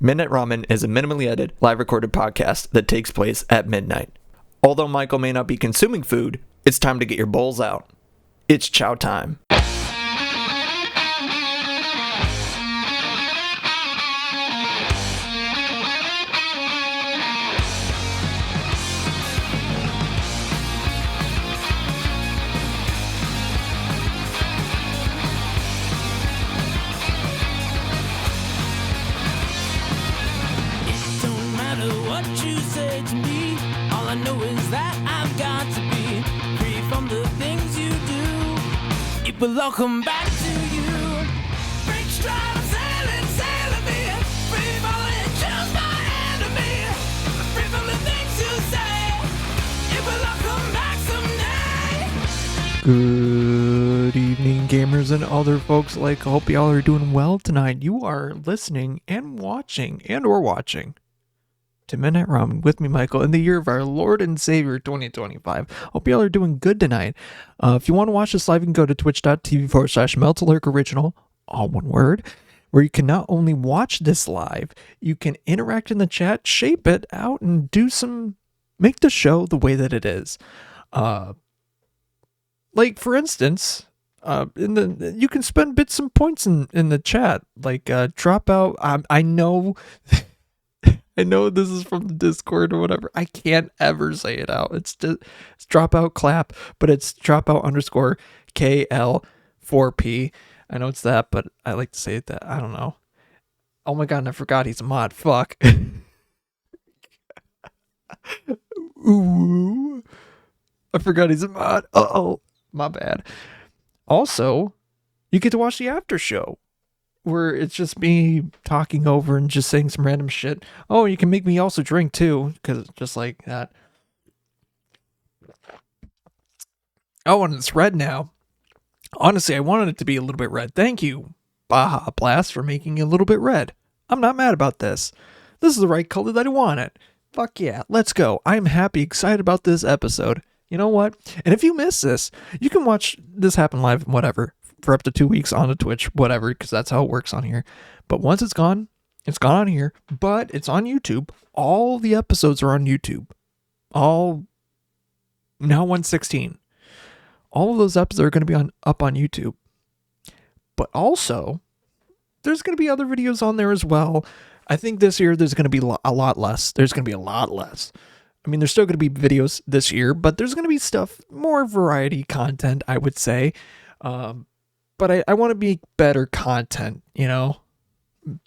Midnight Ramen is a minimally edited, live recorded podcast that takes place at midnight. Although Michael may not be consuming food, it's time to get your bowls out. It's chow time. But welcome back to you. Break stride, I'm sailing me. Free falling, choose my enemy. Free from the things you say. It will all come back someday. Good evening, gamers and other folks alike. I hope y'all are doing well tonight. You are listening and watching to Midnight Ramen with me, Michael, in the year of our Lord and Savior 2025. Hope y'all are doing good tonight. If you want to watch this live, you can go to twitch.tv/MeltAlertOriginal, all one word, where you can not only watch this live, you can interact in the chat, shape it out, and make the show the way that it is. Like, for instance, you can spend bits and points in the chat, like drop out. I know. I know this is from the Discord or whatever. I can't ever say it out. It's dropout clap, but it's dropout_KL4P. I know it's that, but I like to say it that. I don't know. Oh my god, and I forgot he's a mod. Fuck. Ooh. I forgot he's a mod. Uh-oh. My bad. Also, you get to watch the after show, where it's just me talking over and just saying some random shit. Oh, you can make me also drink too, because just like that. Oh, and it's red now. Honestly, I wanted it to be a little bit red. Thank you, Baja Blast, for making it a little bit red. I'm not mad about this. This is the right color that I want it. Fuck yeah, let's go. I'm happy, excited about this episode. You know what? And if you miss this, you can watch this happen live, whatever, for up to 2 weeks on the Twitch, whatever, because that's how it works on here. But once it's gone on here, but it's on YouTube. All the episodes are on YouTube. All now 116. All of those episodes are going to be up on YouTube. But also, there's going to be other videos on there as well. I think this year there's going to be a lot less. There's going to be a lot less. I mean, there's still going to be videos this year, but there's going to be more variety content, I would say. But I want to be better content,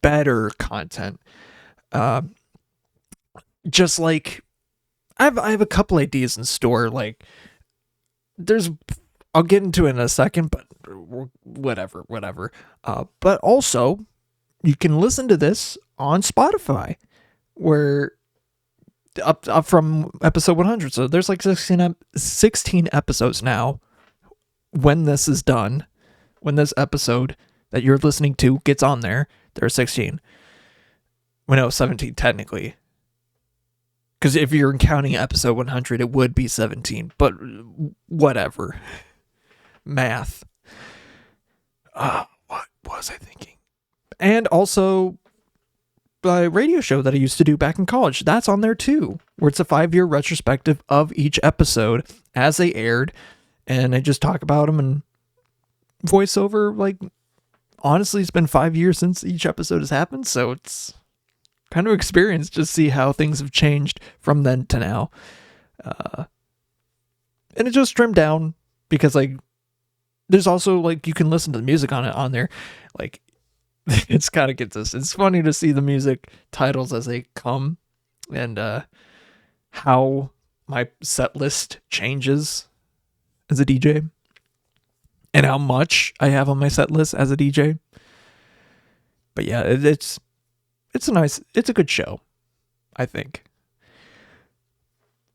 better content. Just like I have a couple ideas in store. Like I'll get into it in a second, but whatever. But also you can listen to this on Spotify, where up from episode 100. So there's like 16 episodes now when this is done. When this episode that you're listening to gets on there, there are 16. Well, no, 17 technically. Because if you're counting episode 100, it would be 17. But whatever. Math. What was I thinking? And also, the radio show that I used to do back in college, that's on there too. Where it's a 5-year retrospective of each episode as they aired. And I just talk about them and voiceover. Like, honestly, it's been 5 years since each episode has happened, so it's kind of experience to see how things have changed from then to now. And it just trimmed down because, like, there's also, like, you can listen to the music on there. Like, it's kind of gets this. It's funny to see the music titles as they come, and how my set list changes as a DJ. And how much I have on my set list as a DJ. But yeah, it's a good show, I think.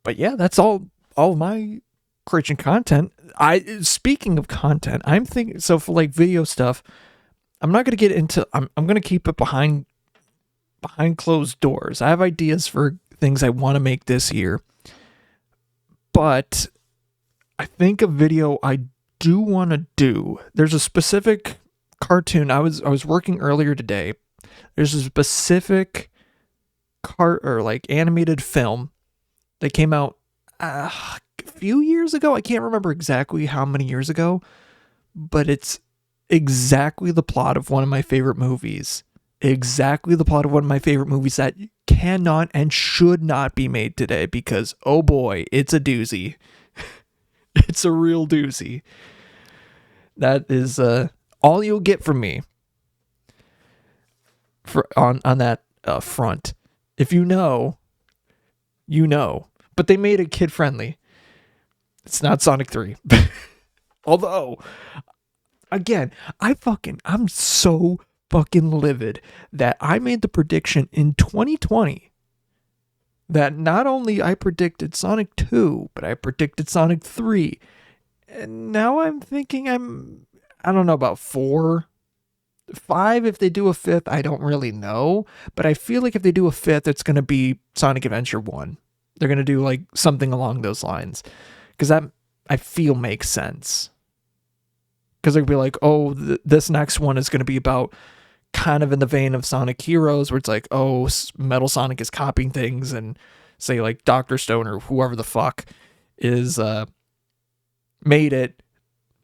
But yeah, that's all my creation content. Speaking of content, I'm thinking, so for like video stuff, I'm not gonna get into. I'm gonna keep it behind closed doors. I have ideas for things I want to make this year, but I think a video I do want to do. There's a specific cartoon. I was working earlier today, There's a specific or like animated film that came out a few years ago. I can't remember exactly how many years ago, but it's exactly the plot of one of my favorite movies. Exactly the plot of one of my favorite movies that cannot and should not be made today because, oh boy, it's a doozy. It's a real doozy. That is all you'll get from me on that front. If you know, you know. But they made it kid friendly. It's not Sonic 3. Although, again, I'm so fucking livid that I made the prediction in 2020 that not only I predicted Sonic 2, but I predicted Sonic 3. And now I'm thinking I don't know about 4, 5 if they do a 5th, I don't really know. But I feel like if they do a 5th, it's going to be Sonic Adventure 1. They're going to do like something along those lines. Because that, I feel, makes sense. Because they'll be like, oh, this next one is going to be about kind of in the vein of Sonic Heroes, where it's like, oh, Metal Sonic is copying things, and say like Dr. Stone or whoever the fuck is made it,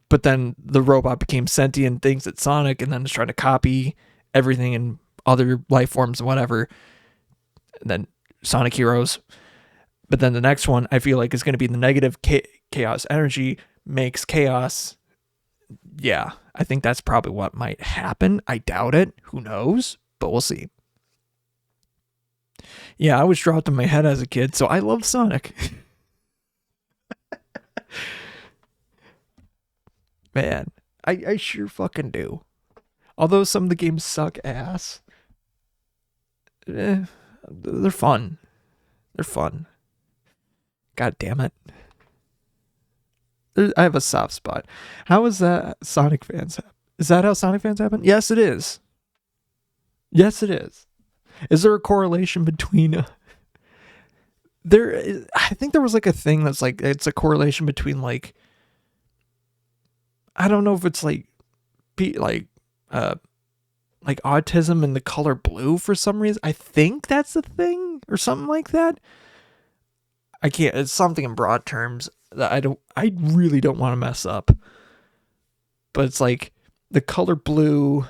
but then the robot became sentient, thinks it's Sonic, and then is trying to copy everything in other life forms and whatever. And then Sonic Heroes. But then the next one, I feel like, is going to be the negative chaos energy makes chaos. Yeah, I think that's probably what might happen. I doubt it. Who knows? But we'll see. Yeah, I was dropped in my head as a kid, so I love Sonic. Man, I sure fucking do. Although some of the games suck ass, they're fun. They're fun. God damn it. I have a soft spot. How is that Sonic fans happen? Is that how Sonic fans happen? Yes, it is. Yes, it is. Is there a correlation between... I think there was like a thing that's like, it's a correlation between like... I don't know if it's like autism and the color blue for some reason. I think that's the thing or something like that. I can't, it's something in broad terms that I really don't want to mess up. But it's like the color blue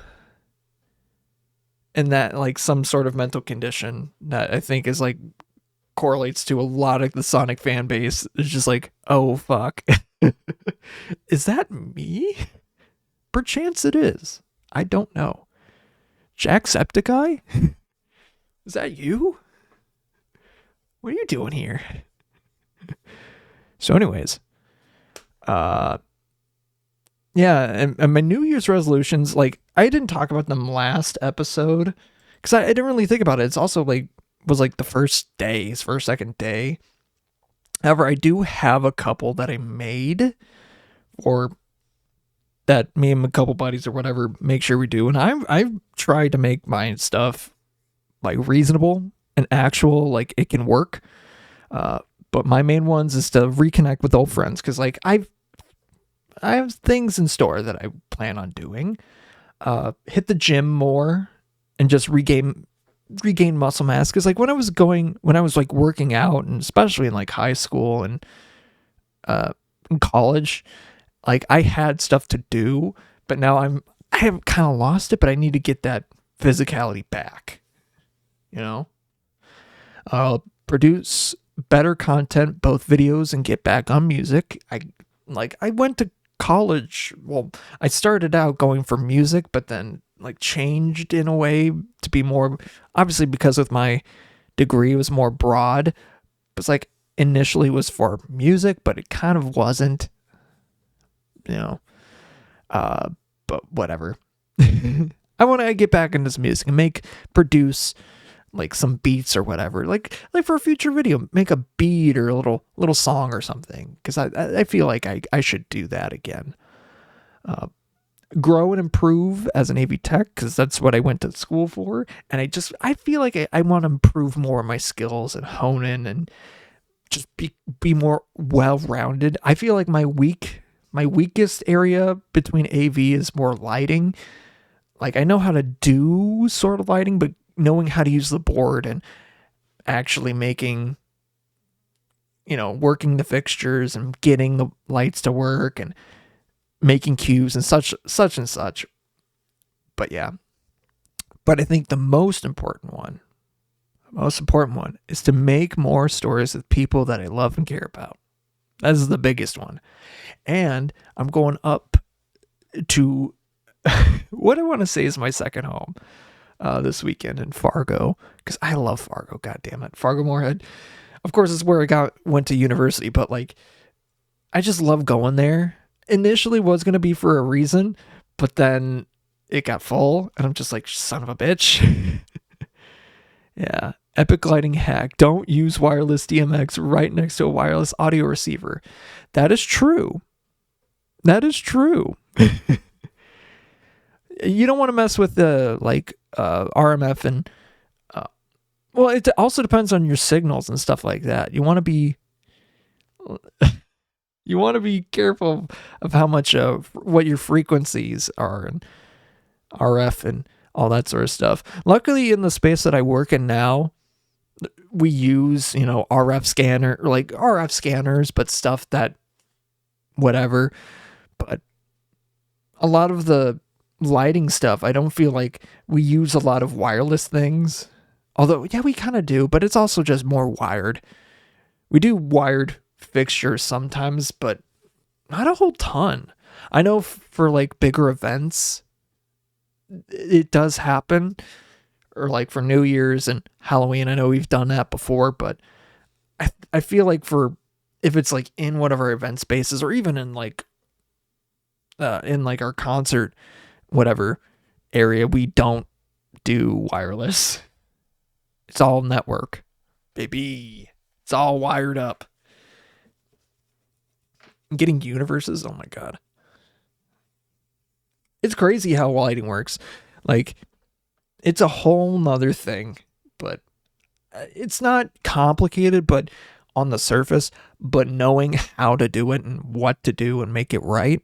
and that like some sort of mental condition that I think is like correlates to a lot of the Sonic fan base. It's just like, oh fuck. Is that me? Perchance it is. I don't know. Jacksepticeye? Is that you? What are you doing here? So anyways, yeah, and my New Year's resolutions, like, I didn't talk about them last episode because I didn't really think about it. It's also like, was like the first second day. However, I do have a couple that I made, or that me and a couple buddies or whatever make sure we do. And I've tried to make my stuff like reasonable and actual, like it can work. But my main ones is to reconnect with old friends. Cause like I have things in store that I plan on doing, hit the gym more and just regain muscle mass. Cause like when I was like working out, and especially in like high school and, in college, like I had stuff to do, but now I have kind of lost it, but I need to get that physicality back, you know? Produce better content, both videos and get back on music. I went to college. Well, I started out going for music, but then like changed in a way to be more, obviously because of my degree was more broad. It's like initially was for music, but it kind of wasn't, you know, but whatever. I want to get back into this music and produce like some beats or whatever, like for a future video, make a beat or a little song or something. Cause I feel like I should do that again. Grow and improve as an AV tech, cause that's what I went to school for. And I feel like I want to improve more of my skills and hone in and just be more well-rounded. I feel like my weakest area between AV is more lighting. Like, I know how to do sort of lighting, but knowing how to use the board and actually making, working the fixtures and getting the lights to work and making cues and such and such. But yeah. But I think the most important one is to make more stories with people that I love and care about. That is the biggest one. And I'm going up to what I want to say is my second home this weekend in Fargo, because I love Fargo. God damn it, Fargo Moorhead. Of course, it's where I went to university, but like, I just love going there. Initially, was going to be for a reason, but then it got full, and I'm just like, son of a bitch. Yeah, epic lighting hack: don't use wireless DMX right next to a wireless audio receiver. That is true. That is true. You don't want to mess with the RMF and well, it also depends on your signals and stuff like that. You want to be careful of how much of what your frequencies are and RF and all that sort of stuff. Luckily, in the space that I work in now, we use RF scanners, but stuff that whatever. But a lot of the lighting stuff, I don't feel like we use a lot of wireless things. Although, yeah, we kind of do, but it's also just more wired. We do wired fixtures sometimes, but not a whole ton. I know for like bigger events, it does happen. Or like for New Year's and Halloween, I know we've done that before, but I feel like if it's like in one of our event spaces or even in like our concert, whatever area, we don't do wireless. It's all network, baby. It's all wired up. Getting universes, oh my god. It's crazy how lighting works. Like, it's a whole nother thing, but it's not complicated, but on the surface, but knowing how to do it and what to do and make it right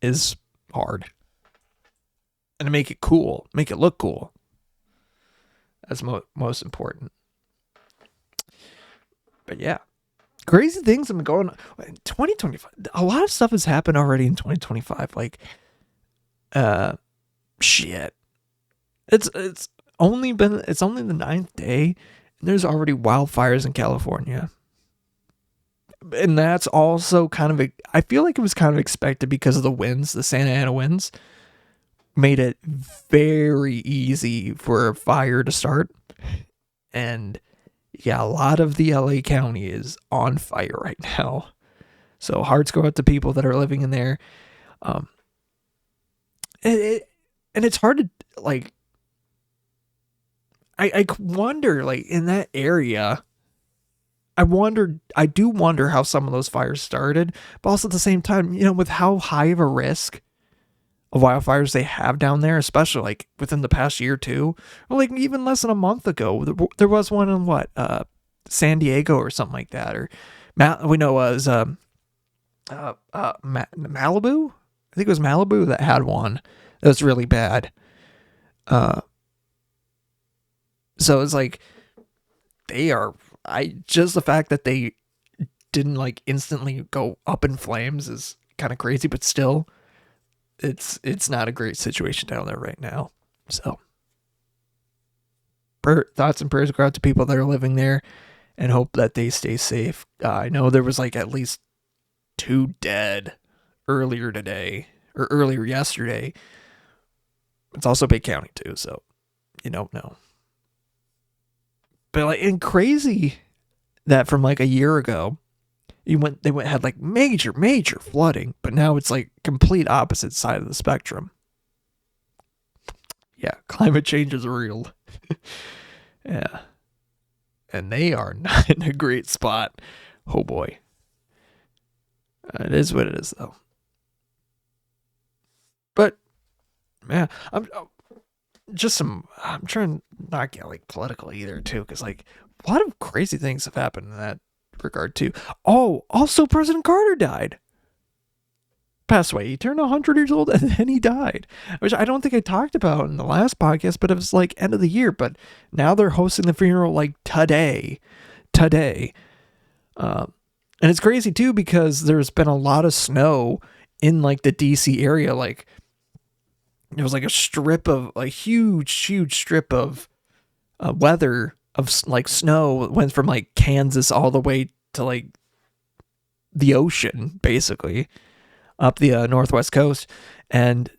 is hard. And to make it cool, make it look cool. That's most important. But yeah, crazy things have been going on. 2025. A lot of stuff has happened already in 2025. Like, shit. It's only the 9th day, and there's already wildfires in California. And that's also I feel like it was kind of expected because of the winds, the Santa Ana winds. Made it very easy for a fire to start. And yeah, a lot of the LA County is on fire right now. So hearts go out to people that are living in there. And it's hard to like, I wonder, like, in that area, I do wonder how some of those fires started, but also at the same time, with how high of a risk of wildfires they have down there, especially like within the past year or two, or like even less than a month ago, there was one in San Diego or something like that, or we know it was Malibu. I think it was Malibu that had one that was really bad. So it's like just the fact that they didn't like instantly go up in flames is kind of crazy, but still. It's not a great situation down there right now. So thoughts and prayers go out to people that are living there and hope that they stay safe. I know there was like at least 2 dead earlier yesterday. It's also Bay County too, so you don't know. But and crazy that from like a year ago, they had like major flooding, but now it's like complete opposite side of the spectrum. Yeah, climate change is real. Yeah. And they are not in a great spot. Oh boy. It is what it is though. But yeah, I'm trying to not get like political either too, because like a lot of crazy things have happened in that regard too. Oh, also President Carter died. passed away. He turned 100 years old and then he died, which I don't think I talked about in the last podcast, but it was like end of the year. But now they're hosting the funeral like today. And it's crazy too, because there's been a lot of snow in like the DC area. Like it was like a huge strip of weather of like snow. It went from like Kansas all the way to like the ocean, basically up the northwest coast. And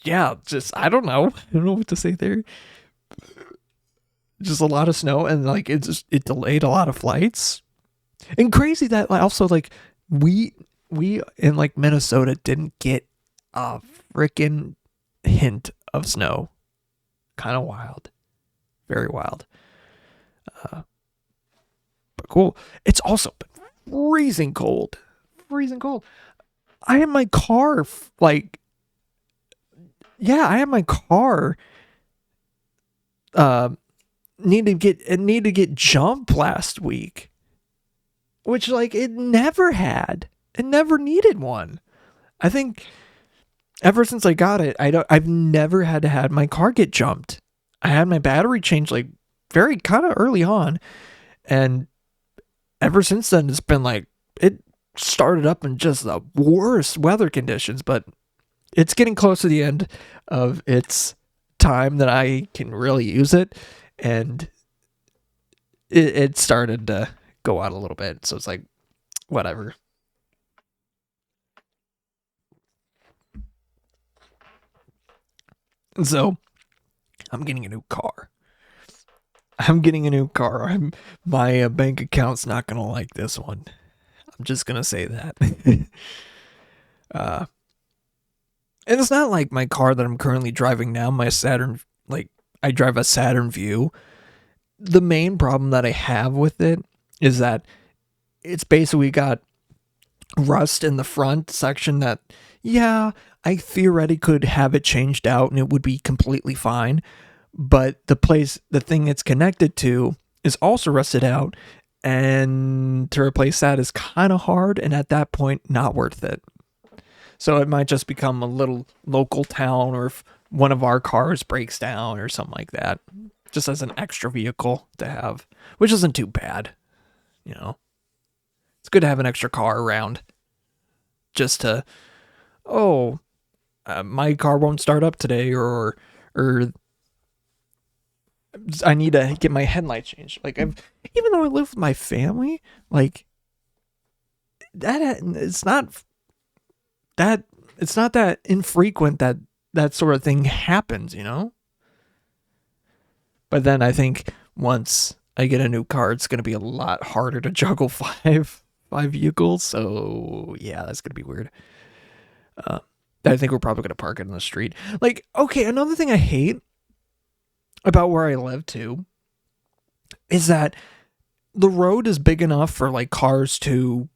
yeah, just I don't know what to say there. Just a lot of snow, and like it delayed a lot of flights. And crazy that also like we in like Minnesota didn't get a freaking hint of snow. Kind of wild. Very wild. But cool. It's also been freezing cold. I had my car needed to get jump last week, which like it never needed one. I think ever since I got it, I've never had to have my car get jumped. I had my battery changed like very kind of early on, and ever since then it's been like it started up in just the worst weather conditions. But it's getting close to the end of its time that I can really use it, and it started to go out a little bit, so it's like whatever. So I'm getting a new car. My bank account's not gonna like this one. I'm just gonna say that. And it's not like my car that I'm currently driving now, my Saturn, like I drive a Saturn View. The main problem that I have with it is that it's basically got rust in the front section that, yeah, I theoretically could have it changed out and it would be completely fine. But the thing it's connected to is also rusted out, and to replace that is kind of hard, and at that point, not worth it. So it might just become a little local town, or if one of our cars breaks down or something like that, just as an extra vehicle to have, which isn't too bad. You know, it's good to have an extra car around just to, my car won't start up today, or I need to get my headlights changed. Like even though I live with my family, like that, it's not that infrequent that sort of thing happens, you know? But then I think once I get a new car, it's going to be a lot harder to juggle five vehicles. So yeah, that's going to be weird. I think we're probably going to park it in the street. Like, okay, another thing I hate about where I live too is that the road is big enough for like cars to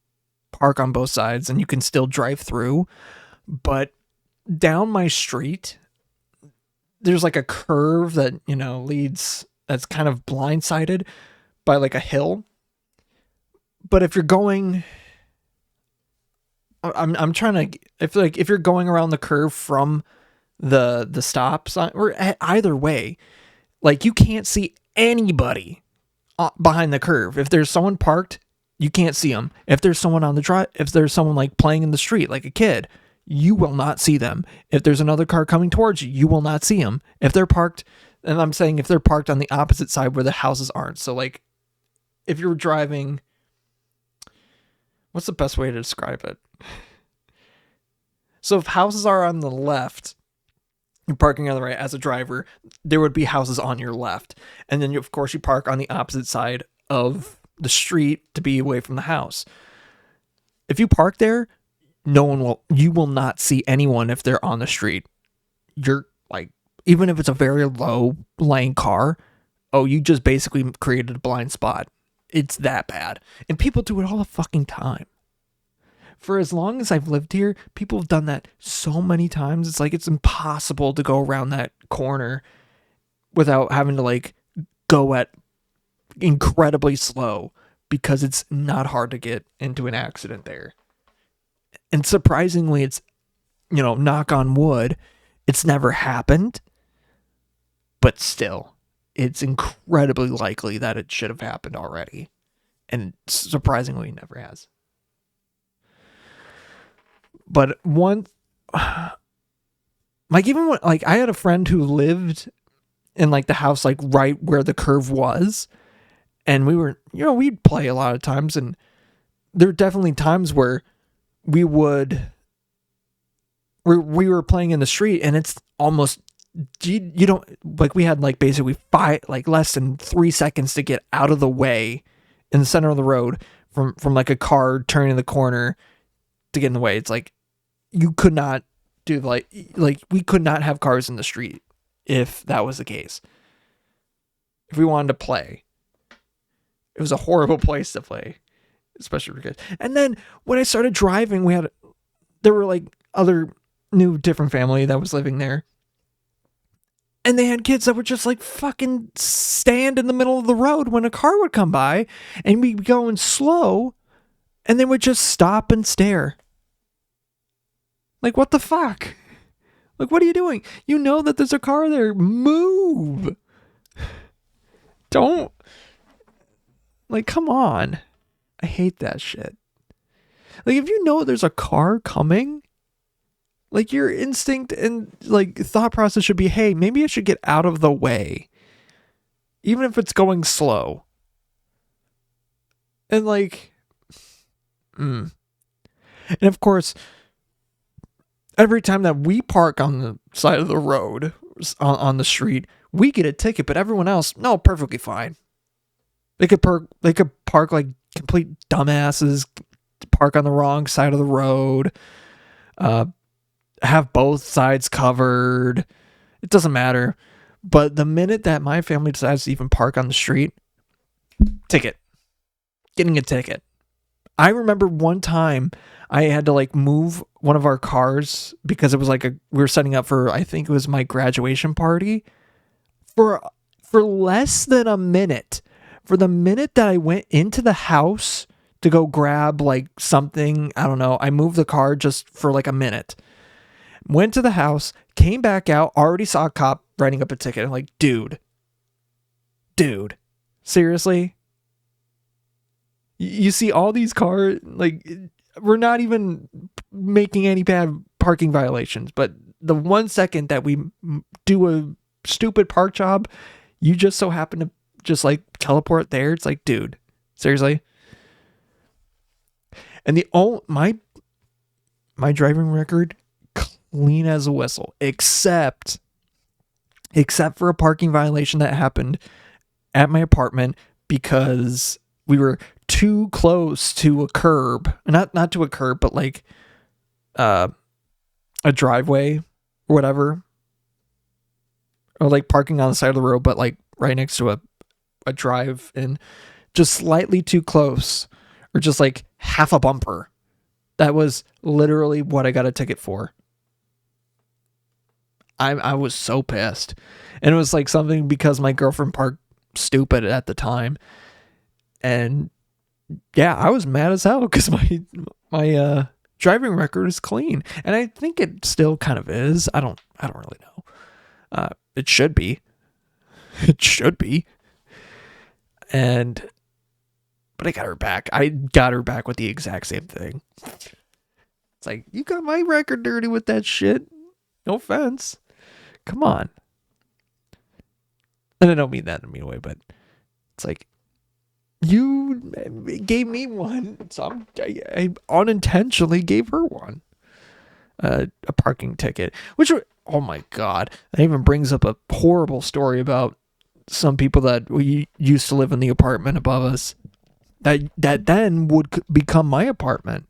park on both sides and you can still drive through, but down my street there's like a curve that, you know, leads, that's kind of blindsided by like a hill. But if you're going, I'm trying to, if you're going around the curve from the stop sign, or either way, like you can't see anybody behind the curve. If there's someone parked, you can't see them. If there's someone on the drive, if there's someone like playing in the street, like a kid, you will not see them. If there's another car coming towards you, you will not see them. If they're parked, and I'm saying if they're parked on the opposite side where the houses aren't. So like, if you're driving, what's the best way to describe it? So if houses are on the left, you're parking on the right as a driver, there would be houses on your left. And then, of course, you park on the opposite side of the street to be away from the house. If you park there, you will not see anyone if they're on the street. You're like, even if it's a very low lane car, you just basically created a blind spot. It's that bad. And people do it all the fucking time. For as long as I've lived here, people have done that so many times. It's like, it's impossible to go around that corner without having to like go at incredibly slow, because it's not hard to get into an accident there. And surprisingly, it's, knock on wood, it's never happened. But still, it's incredibly likely that it should have happened already. And surprisingly, never has. But even when, I had a friend who lived in the house, right where the curve was. And we were, we'd play a lot of times. And there were definitely times where we were playing in the street, and it's almost, you don't, we had basically less than 3 seconds to get out of the way in the center of the road from a car turning the corner to get in the way. It's you could not do we could not have cars in the street if that was the case. If we wanted to play, it was a horrible place to play, especially for kids. And then when I started driving, there were other new different family that was living there. And they had kids that would just fucking stand in the middle of the road when a car would come by, and we'd be going slow, and they would just stop and stare. What the fuck? What are you doing? You know that there's a car there. Move. Don't. Come on. I hate that shit. If you know there's a car coming, your instinct and thought process should be, hey, maybe I should get out of the way, even if it's going slow. And and of course, every time that we park on the side of the road, on the street, we get a ticket, but everyone else, no, perfectly fine. They could park like complete dumbasses, park on the wrong side of the road, have both sides covered. It doesn't matter. But the minute that my family decides to even park on the street, ticket. Getting a ticket. I remember one time I had to move one of our cars because it was we were setting up for, I think it was my graduation party, for less than a minute. For the minute that I went into the house to go grab something, I don't know, I moved the car just for a minute. Went to the house, came back out, already saw a cop writing up a ticket. I'm like, dude, seriously? You see all these cars, we're not even making any bad parking violations, but the 1 second that we do a stupid park job, you just so happen to just teleport there. It's dude, seriously? And my driving record, clean as a whistle, except for a parking violation that happened at my apartment because we were too close to a curb, not to a curb, but a driveway or whatever, or parking on the side of the road, but right next to a drive, and just slightly too close, or just half a bumper. That was literally what I got a ticket for. I was so pissed. And it was something because my girlfriend parked stupid at the time. And yeah, I was mad as hell because my driving record is clean. And I think it still kind of is. I don't really know. It should be. It should be. But I got her back. I got her back with the exact same thing. It's you got my record dirty with that shit. No offense. Come on. And I don't mean that in a mean way, but it's you gave me one, so I unintentionally gave her one. A parking ticket, which, oh my God, that even brings up a horrible story about some people that we used to live in the apartment above us that then would become my apartment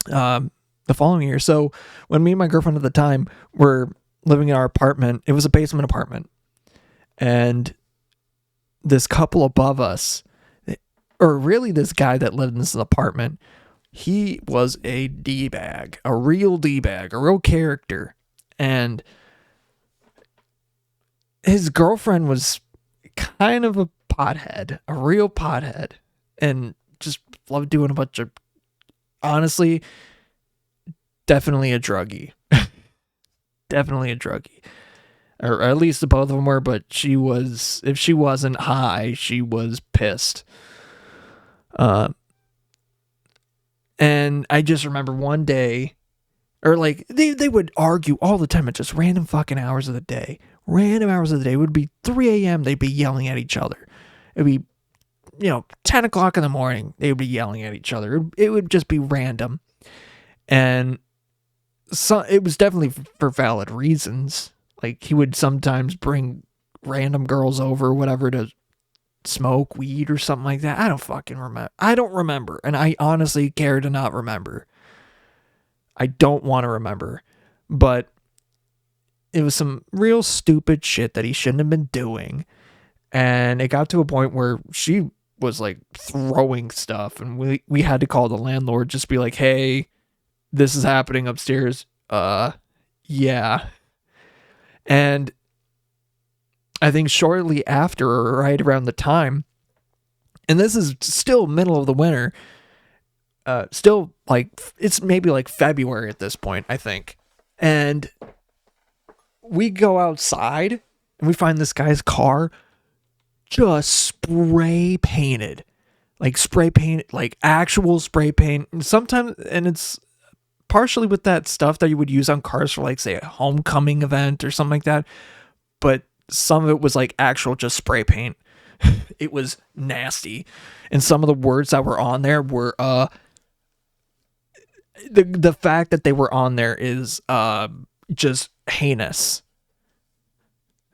the following year. So when me and my girlfriend at the time were living in our apartment, it was a basement apartment, and this couple above us, or really this guy that lived in this apartment, he was a D-bag, a real D-bag, a real character. And his girlfriend was kind of a pothead, a real pothead, and just loved doing a bunch of, honestly, definitely a druggie. Definitely a druggie. Or at least the both of them were, but she was, if she wasn't high, she was pissed. And I just remember one day, or like, they would argue all the time at just random fucking hours of the day. Random hours of the day. It would be 3 a.m. They'd be yelling at each other. It'd be, 10 o'clock in the morning. They would be yelling at each other. It would just be random. And so it was definitely for valid reasons. Like, he would sometimes bring random girls over or whatever to smoke weed or something like that. I don't fucking remember. I don't remember. And I honestly care to not remember. I don't want to remember. But it was some real stupid shit that he shouldn't have been doing. And it got to a point where she was like throwing stuff. And we had to call the landlord, just be like, hey, this is happening upstairs. Yeah. And I think shortly after, or right around the time, and this is still middle of the winter, still like, it's maybe like February at this point, I think. And we go outside and we find this guy's car just spray painted, like actual spray paint. And sometimes, and it's partially with that stuff that you would use on cars for, like, say, a homecoming event or something like that. But some of it was like actual just spray paint. It was nasty. And some of the words that were on there were the fact that they were on there is just heinous.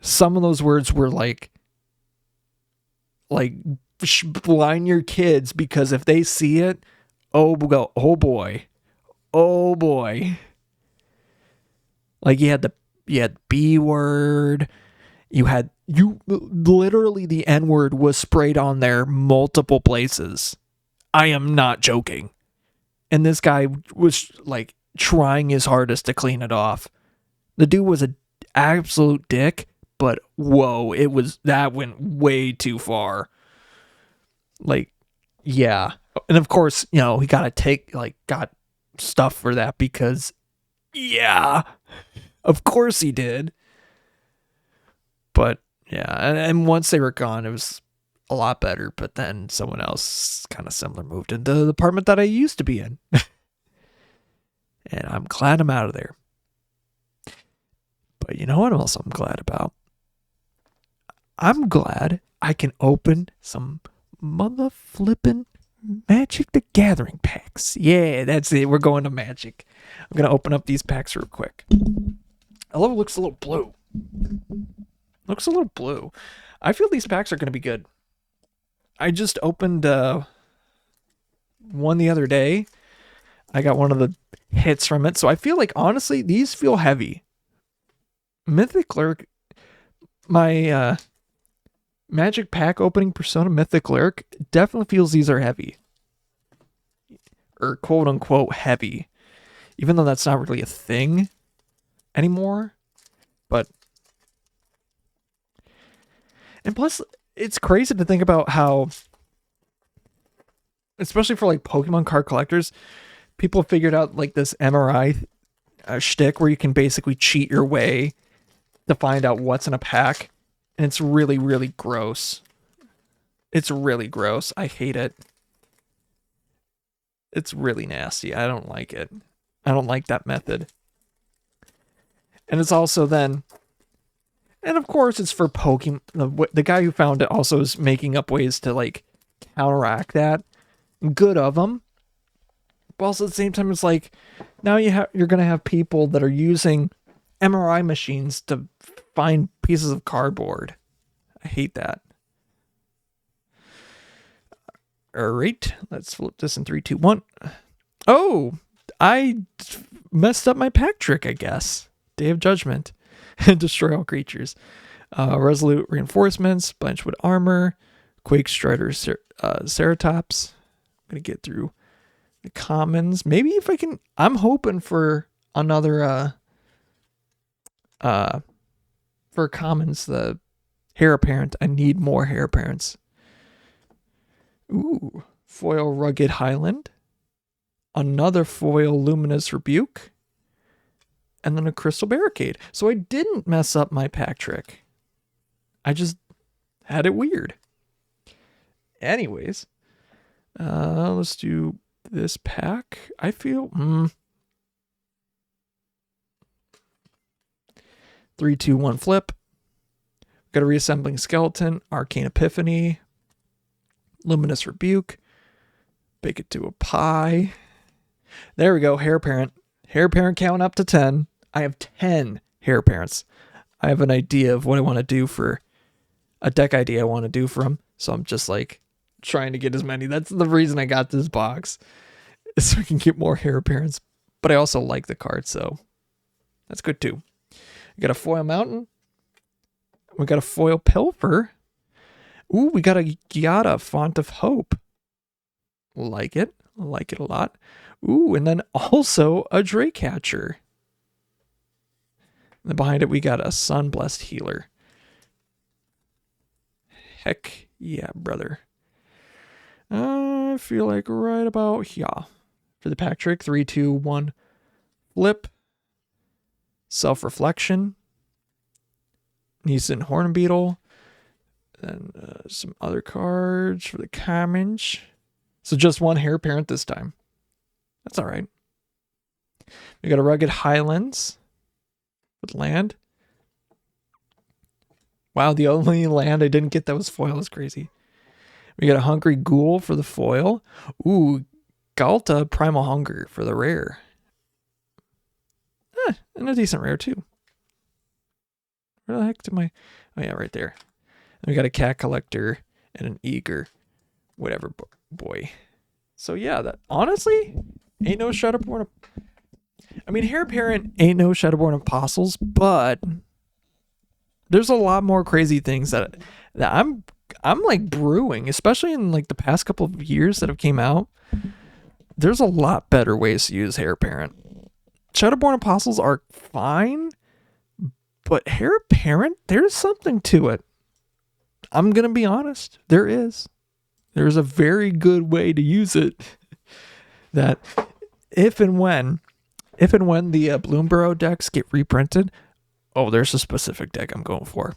Some of those words were like blind your kids, because if they see it, oh boy. Like, you had B word. You literally, the N word was sprayed on there multiple places. I am not joking. And this guy was like trying his hardest to clean it off. The dude was an absolute dick, but whoa, that went way too far. Like, yeah. And of course, he got stuff for that, because yeah, of course he did. But yeah, and once they were gone, it was a lot better. But then someone else kind of similar moved into the apartment that I used to be in. And I'm glad I'm out of there. But you know what else I'm glad about? I'm glad I can open some mother flippin' Magic the Gathering packs. Yeah, that's it. We're going to Magic. I'm going to open up these packs real quick. I love it. Looks a little blue. I feel these packs are going to be good. I just opened one the other day. I got one of the hits from it. So I feel like, honestly, these feel heavy. Mythic Cleric, my Magic pack opening persona, Mythic Cleric, definitely feels these are heavy. Or quote unquote heavy. Even though that's not really a thing anymore. But, and plus, it's crazy to think about how, especially for like Pokemon card collectors, people figured out like this MRI shtick where you can basically cheat your way to find out what's in a pack. And it's really, really gross. It's really gross. I hate it. It's really nasty. I don't like it. I don't like that method. And it's also then, and of course it's for Pokemon. The guy who found it also is making up ways to like counteract that. Good of them. But also at the same time, it's like, now you're going to have people that are using MRI machines to find pieces of cardboard. I hate that. All right, let's flip this in 3, 2, 1. Oh, I messed up my pack trick, I guess. Day of Judgment. Destroy all creatures. Resolute Reinforcements, Blanchwood Armor, Quake Strider Ceratops. I'm going to get through the commons. Maybe if I can, I'm hoping for another, for commons, the Heir Apparent. I need more Heir Apparents. Ooh, foil Rugged Highland. Another foil Luminous Rebuke. and then a crystal barricade. So I didn't mess up my pack trick. I just had it weird. Anyways, let's do this pack. I feel 3, 2, 1 flip. Got a reassembling skeleton, arcane epiphany, luminous rebuke, bake it to a pie. There we go, hair parent. Hair parent count up to 10. I have 10 hair parents. I have an idea of what I want to do for a deck idea I want to do for them. So I'm just like trying to get as many. That's the reason I got this box, is so I can get more hair parents. But I also like the card, so that's good too. We got a foil mountain. We got a foil pilfer. Ooh, we got a Giada font of hope. Like it. Like it a lot. Ooh, and then also a Dray catcher. And then behind it, we got a sun blessed healer. Heck yeah, brother. I feel like right about here. For the pack trick, 3, 2, 1, flip. Self-reflection. Neeson Hornbeetle. Then some other cards for the commons. So just one hair parent this time. That's all right. We got a Rugged Highlands with land. Wow, the only land I didn't get that was foil is crazy. We got a Hungry Ghoul for the foil. Ooh, Galta Primal Hunger for the rare. And a decent rare too. Where the heck did my... Oh yeah, right there. And we got a Cat Collector and an Eager. Whatever, boy. So yeah, that honestly ain't no Shadowborn. I mean, Hair Parent ain't no Shadowborn Apostles, but there's a lot more crazy things that I'm like brewing, especially in like the past couple of years that have came out. There's a lot better ways to use Hair Parent. Shadowborn Apostles are fine, but Hair Parent, there's something to it. I'm gonna be honest. There's a very good way to use it. That if and when the Bloomburrow decks get reprinted, oh, there's a specific deck I'm going for.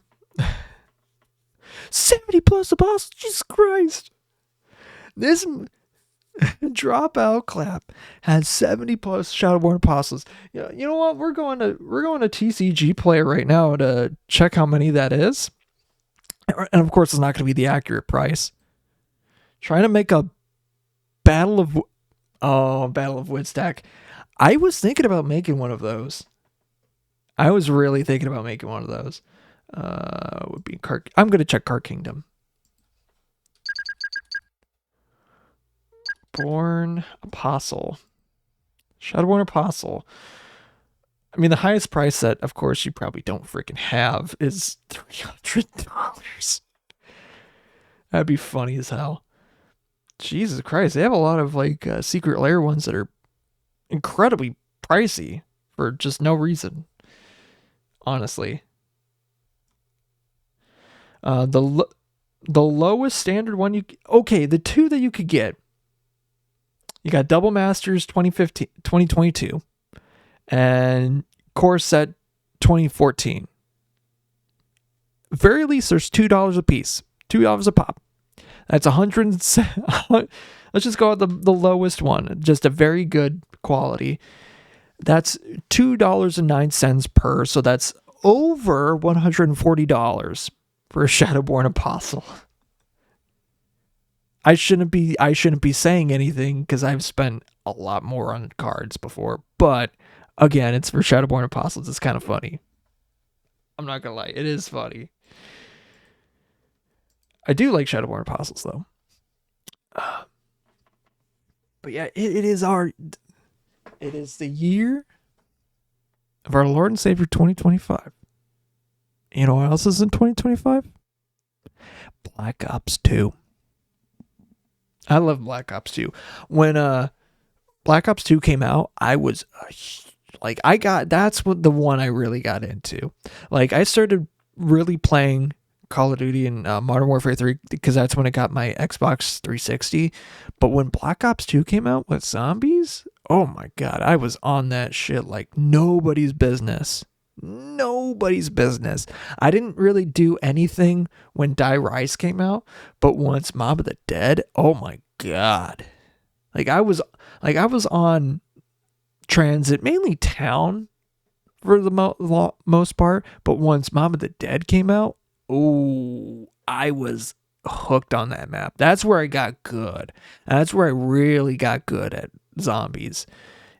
70 plus apostles, Jesus Christ! This dropout clap has 70 plus Shadowborn Apostles. You know what? We're going to TCG Player right now to check how many that is. And of course, it's not going to be the accurate price. Trying to make a Battle of Wits deck. I was thinking about making one of those. I was really thinking about making one of those. Would be I'm going to check Card Kingdom. Born Apostle. Shadowborn Apostle. I mean, the highest price that, of course, you probably don't freaking have is $300. That'd be funny as hell. Jesus Christ, they have a lot of like secret lair ones that are incredibly pricey for just no reason. Honestly. The lowest standard one the two that you could get. You got Double Masters 2022 and Core Set 2014. Very least, there's $2 a piece, $2 a pop. That's 100. Let's just go with the lowest one, just a very good quality. That's $2.09 per, so that's over $140 for a Shadowborn Apostle. I shouldn't be saying anything because I've spent a lot more on cards before, but again, it's for Shadowborn Apostles. It's kind of funny. I'm not gonna lie, it is funny. I do like Shadowborn Apostles though. But yeah, it is the year of our Lord and Savior 2025. You know what else is in 2025? Black Ops 2. I love Black Ops 2. When Black Ops 2 came out, I was that's what the one I really got into. Like, I started really playing Call of Duty and Modern Warfare 3 because that's when I got my Xbox 360. But when Black Ops 2 came out with zombies, Oh my God, I was on that shit like nobody's business. Nobody's business. I didn't really do anything when Die Rise came out, but once Mob of the Dead, oh my God. I was on transit, mainly town for the most part, but once Mob of the Dead came out, oh, I was hooked on that map. That's where I got good. That's where I really got good at zombies,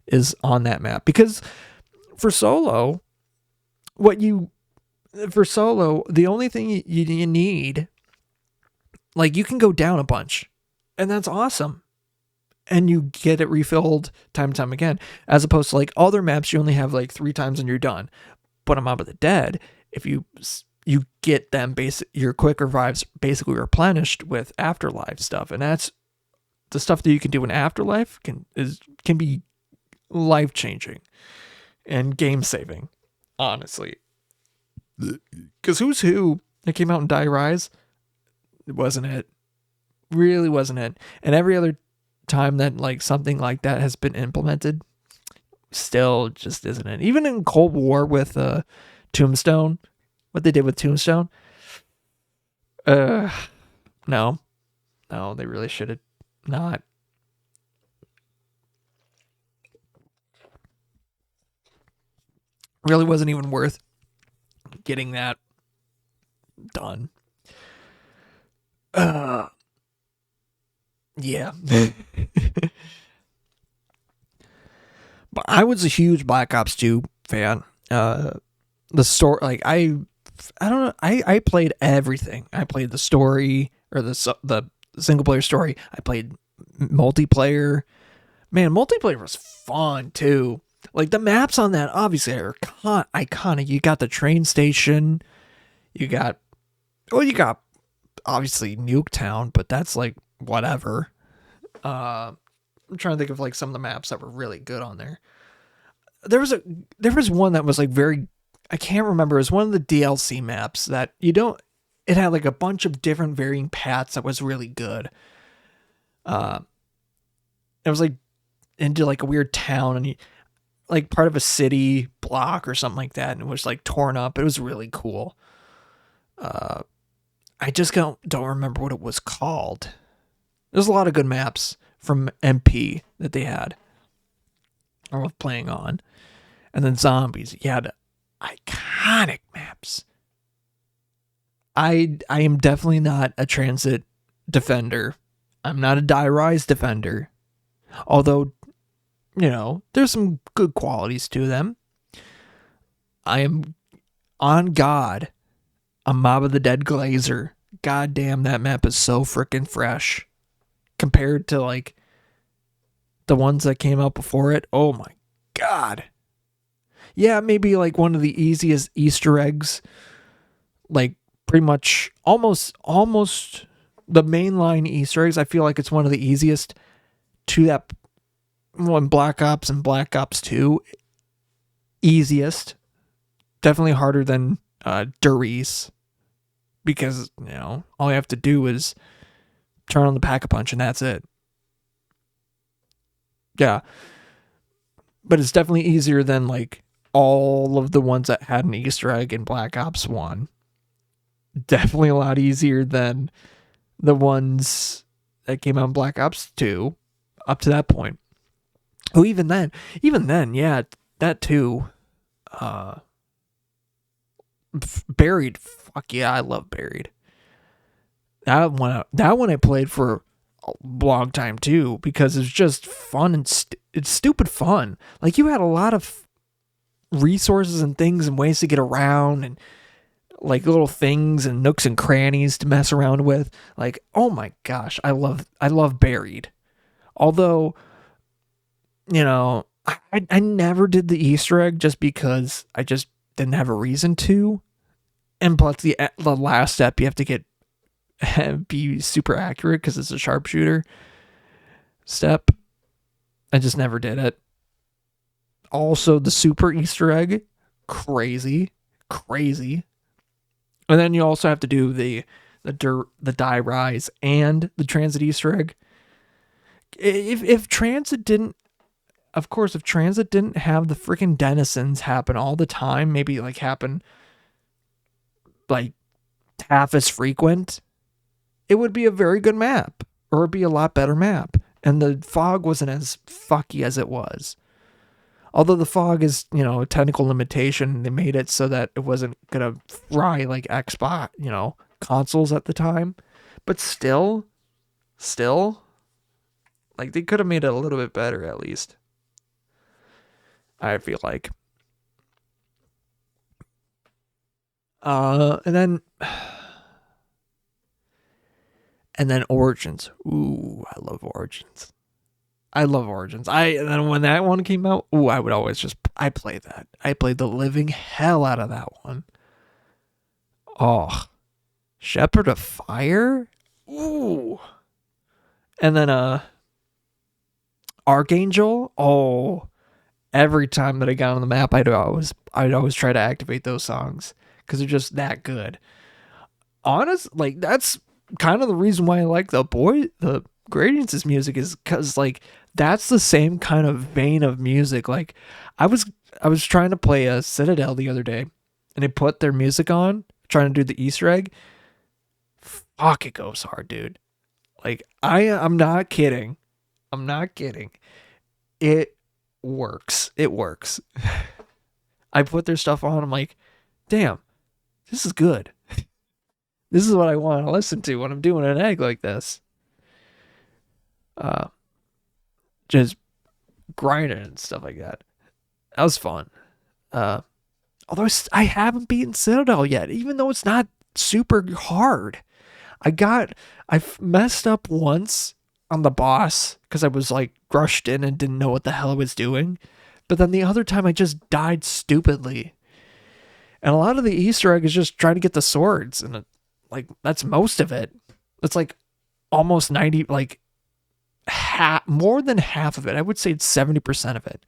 is on that map. Because for solo, the only thing you need, like, you can go down a bunch, and that's awesome. And you get it refilled time and time again, as opposed to like other maps you only have like 3 times and you're done. But on Mob of the Dead, if you get them, your quick revives basically replenished with Afterlife stuff, and that's the stuff that you can do in Afterlife can be life changing and game saving, honestly. Because Who's Who that came out in Die Rise, it wasn't it. Really wasn't it. And every other time that like something like that has been implemented, still just isn't it. Even in Cold War with Tombstone, what they did with Tombstone, no, they really should have not. Really wasn't even worth getting that done. Yeah. But I was a huge Black Ops 2 fan. The story, like, I don't know. I played everything. I played the story, or the single player story. I played multiplayer. Man, multiplayer was fun too. Like, the maps on that obviously are iconic. You got the train station. You got obviously Nuketown, but that's like whatever. I'm trying to think of like some of the maps that were really good on there. There was one that was like I can't remember. It was one of the DLC maps that it had like a bunch of different varying paths that was really good. It was like into like a weird town, and like part of a city block or something like that, and it was like torn up. It was really cool. I just don't remember what it was called. There's a lot of good maps from MP that they had. I love playing on. And then zombies. You had iconic maps. I am definitely not a transit defender. I'm not a Die Rise defender. Although, there's some good qualities to them. I am, on God, a Mob of the Dead Glazer. God damn, that map is so freaking fresh. Compared to, like, the ones that came out before it. Oh my God. Yeah, maybe like one of the easiest Easter eggs. Like, pretty much almost the mainline Easter eggs. I feel like it's one of the easiest to that one. Black Ops and Black Ops 2. Easiest. Definitely harder than Duri's. Because, all you have to do is turn on the Pack-a-Punch and that's it. Yeah. But it's definitely easier than like all of the ones that had an Easter egg in Black Ops 1. Definitely a lot easier than the ones that came out in Black Ops 2 up to that point. Oh, even then, yeah, that too. Buried. Fuck yeah, I love Buried. That one I played for a long time too, because it's just fun and it's stupid fun. Like, you had a lot of resources and things and ways to get around, and like little things and nooks and crannies to mess around with. Like, oh my gosh, I love Buried. Although, I never did the Easter egg just because I just didn't have a reason to. And plus the last step, you have to be super accurate because it's a sharpshooter step. I just never did it. Also, the super Easter egg, crazy. And then you also have to do the Die Rise and the transit Easter egg. If transit didn't of course, if transit didn't have the freaking denizens happen all the time, maybe like happen like half as frequent, it would be a very good map, or it'd be a lot better map. And the fog wasn't as fucky as it was. Although the fog is, a technical limitation, they made it so that it wasn't going to fry like Xbox, consoles at the time. But still, like they could have made it a little bit better at least. I feel like. And then Origins. Ooh, I love Origins. And then when that one came out, I would always I played that. I played the living hell out of that one. Oh, Shepherd of Fire? Ooh. And then, Archangel? Oh, every time that I got on the map, I'd always try to activate those songs because they're just that good. Like that's kind of the reason why I like the Gradients' music is because like that's the same kind of vein of music. Like I was trying to play a Citadel the other day, and they put their music on, trying to do the Easter egg. Fuck, it goes hard, dude. Like I'm not kidding. It works. I put their stuff on. I'm like, damn, this is good. This is what I want to listen to when I'm doing an egg like this. Just grinding and stuff like that. That was fun. Although I haven't beaten Citadel yet, even though it's not super hard. I messed up once on the boss because I was like rushed in and didn't know what the hell I was doing. But then the other time I just died stupidly. And a lot of the Easter egg is just trying to get the swords, and like that's most of it. It's like almost 90, like more than half of it. I would say it's 70% of it.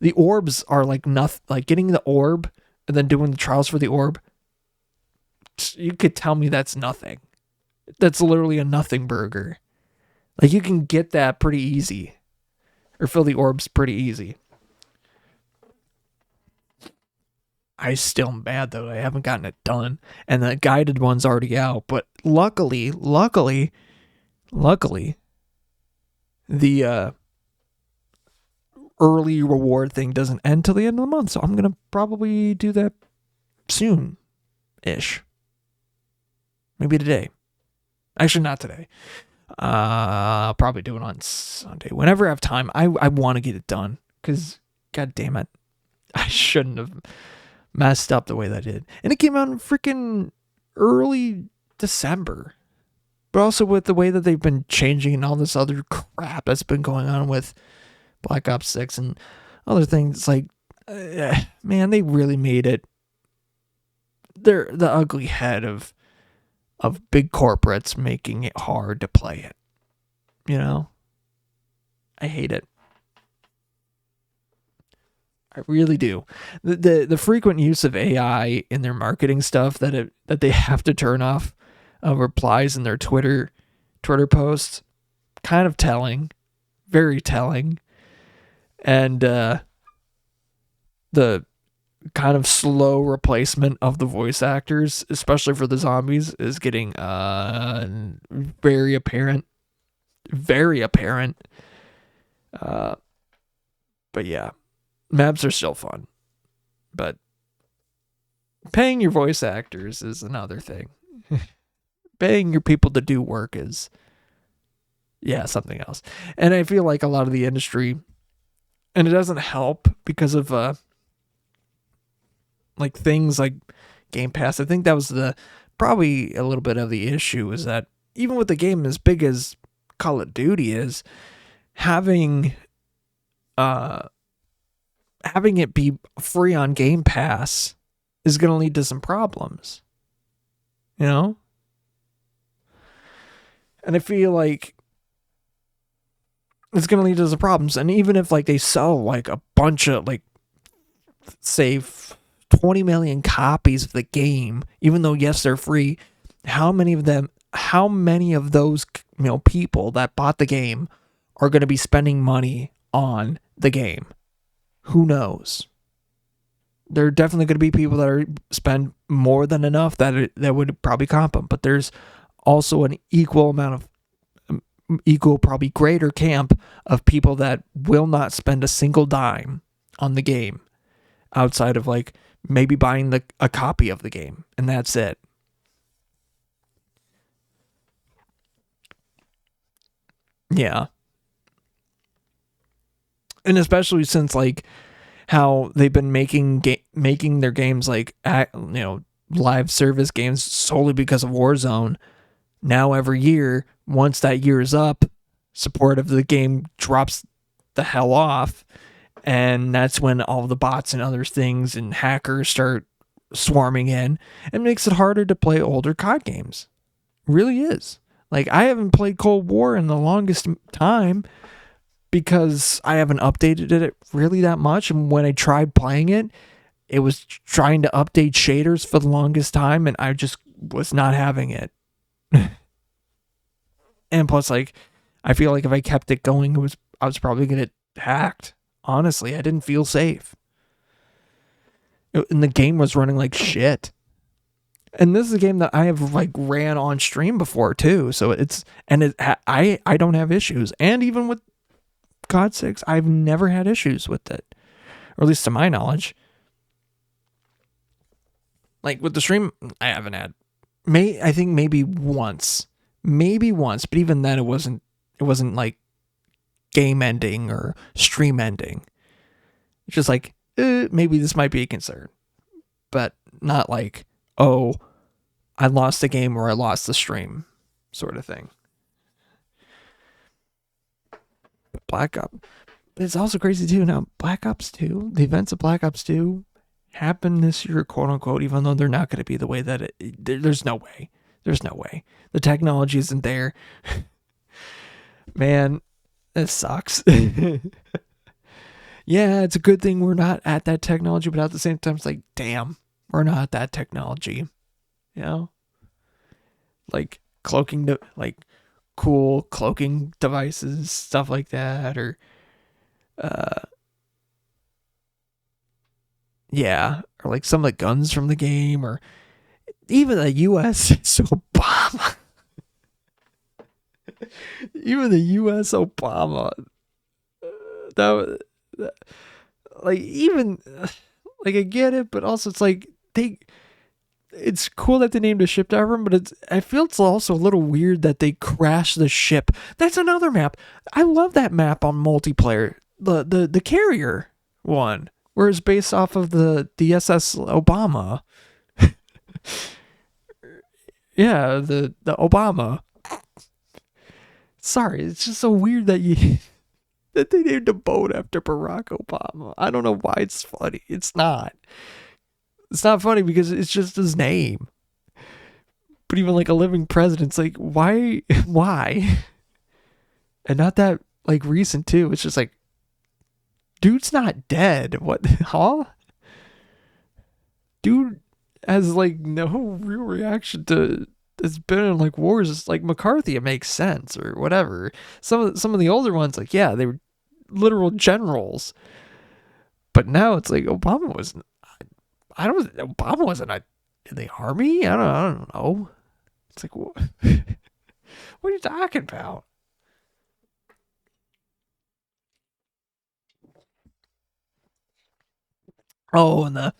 The orbs are like nothing. Like getting the orb and then doing the trials for the orb. You could tell me that's nothing. That's literally a nothing burger. Like you can get that pretty easy, or fill the orbs pretty easy. I still am bad though. I haven't gotten it done, and the guided one's already out. But luckily, the early reward thing doesn't end till the end of the month, so I'm gonna probably do that soon-ish. Maybe today. Actually, not today. I'll probably do it on Sunday. Whenever I have time, I want to get it done. Because, god damn it, I shouldn't have messed up the way that I did. And it came out in freaking early December. But also with the way that they've been changing and all this other crap that's been going on with Black Ops 6 and other things. Like, man, they really made it. They're the ugly head of big corporates making it hard to play it. You know? I hate it. I really do. The frequent use of AI in their marketing stuff that they have to turn off replies in their Twitter posts, kind of telling, very telling. And the kind of slow replacement of the voice actors, especially for the zombies, is getting very apparent. Very apparent. But yeah, maps are still fun. But paying your voice actors is another thing. Paying your people to do work is, something else. And I feel like a lot of the industry, and it doesn't help because of like things like Game Pass. I think that was probably a little bit of the issue, is that even with the game as big as Call of Duty is, having it be free on Game Pass is going to lead to some problems. You know? And I feel like it's going to lead to some problems. And even if like they sell like a bunch of like, say 20 million copies of the game, even though yes, they're free, how many of those people that bought the game are going to be spending money on the game. Who knows? There are definitely going to be people that spend more than enough that would probably comp them, but there's also an equal amount of probably greater camp of people that will not spend a single dime on the game outside of like maybe buying a copy of the game, and that's it. Yeah. And especially since like how they've been making their games like live service games solely because of Warzone. Now every year, once that year is up, support of the game drops the hell off, and that's when all the bots and other things and hackers start swarming in, and makes it harder to play older COD games. It really is. Like, I haven't played Cold War in the longest time because I haven't updated it really that much, and when I tried playing it, it was trying to update shaders for the longest time, and I just was not having it. And plus, like, I feel like if I kept it going, I was probably gonna get hacked. Honestly, I didn't feel safe. And the game was running like shit. And this is a game that I have like ran on stream before too. So I don't have issues. And even with COD 6, I've never had issues with it, or at least to my knowledge. Like with the stream, I haven't had. I think maybe once, but even then, it wasn't like game ending or stream ending. It's just like maybe this might be a concern, but not like, oh, I lost the game or I lost the stream sort of thing. Black Ops. It's also crazy too. Now, Black Ops 2, the events of Black Ops 2 happen this year, quote unquote, even though they're not going to be the way that there's no way. There's no way. The technology isn't there. Man, this sucks. Yeah, it's a good thing we're not at that technology, but at the same time, it's like, damn, we're not at that technology. You know? Like like cool cloaking devices, stuff like that, or yeah, or like some of the guns from the game, or even the U.S. Obama. Even the U.S. Obama. Like, even like, I get it, but also it's like it's cool that they named a ship diver, but I feel it's also a little weird that they crashed the ship. That's another map. I love that map on multiplayer. The carrier one, where it's based off of the SS Obama. Yeah, the Obama. Sorry, it's just so weird that that they named a boat after Barack Obama. I don't know why it's funny. It's not. It's not funny because it's just his name. But even like a living president's like, why? And not that like recent too. It's just like, dude's not dead. What? Huh? Dude has like no real reaction to. It's been in like wars. It's like McCarthy. It makes sense or whatever. Some of the older ones, like, yeah, they were literal generals. But now it's like Obama wasn't in the army. I don't know. It's like, what? What are you talking about? Oh, and